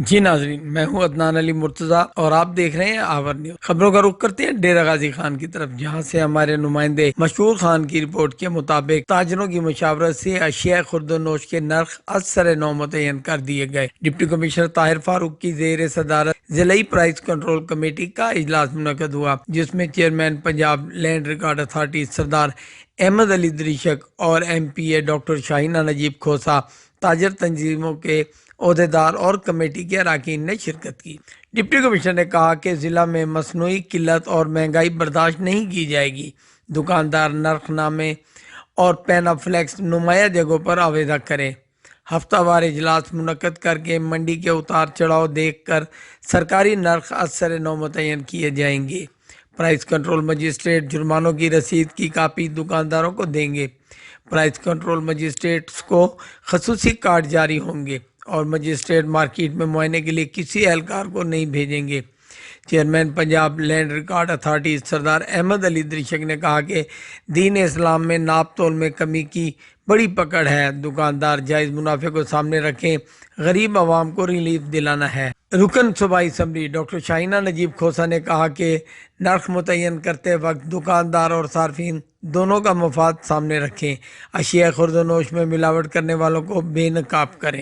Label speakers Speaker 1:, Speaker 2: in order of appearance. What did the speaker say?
Speaker 1: جی ناظرین، میں ہوں عدنان علی مرتضیٰ اور آپ دیکھ رہے ہیں آور نیوز۔ خبروں کا رخ کرتے ہیں ڈیرہ غازی خان کی طرف، جہاں سے ہمارے نمائندے مشہور خان کی رپورٹ کے مطابق تاجروں کی مشاورت سے اشیاء خورد و نوش کے نرخ از سر نو متعین کر دیے گئے۔ ڈپٹی کمشنر طاہر فاروق کی زیر صدارت ضلعی پرائس کنٹرول کمیٹی کا اجلاس منعقد ہوا، جس میں chairman Punjab land record authority Sardar Ahmad Ali Dreshak اور M P A doctor Shahina Najeeb Khosa, تاجر تنظیموں کے عہدیدار اور کمیٹی کے اراکین نے شرکت کی۔ ڈپٹی کمشنر نے کہا کہ ضلع میں مصنوعی قلت اور مہنگائی برداشت نہیں کی جائے گی۔ دکاندار نرخ نامے اور پینا فلیکس نمایاں جگہوں پر آویزہ کریں۔ ہفتہ وار اجلاس منعقد کر کے منڈی کے اتار چڑھاؤ دیکھ کر سرکاری نرخ از سر نو متعین کیے جائیں گے۔ پرائس کنٹرول مجسٹریٹ جرمانوں کی رسید کی کاپی دکانداروں کو دیں گے۔ پرائس کنٹرول مجسٹریٹس کو خصوصی کارڈ جاری ہوں گے اور مجسٹریٹ مارکیٹ میں معائنے کے لیے کسی اہلکار کو نہیں بھیجیں گے۔ Chairman Punjab land record authority Sardar Ahmad Ali Dreshak نے کہا کہ دین اسلام میں ناپ تول میں کمی کی بڑی پکڑ ہے۔ دکاندار جائز منافع کو سامنے رکھیں، غریب عوام کو ریلیف دلانا ہے۔ رکن صوبائی اسمبلی ڈاکٹر شاہینہ نجیب کھوسہ نے کہا کہ نرخ متعین کرتے وقت دکاندار اور صارفین دونوں کا مفاد سامنے رکھیں، اشیاء خورد و نوش میں ملاوٹ کرنے والوں کو بے نقاب کریں۔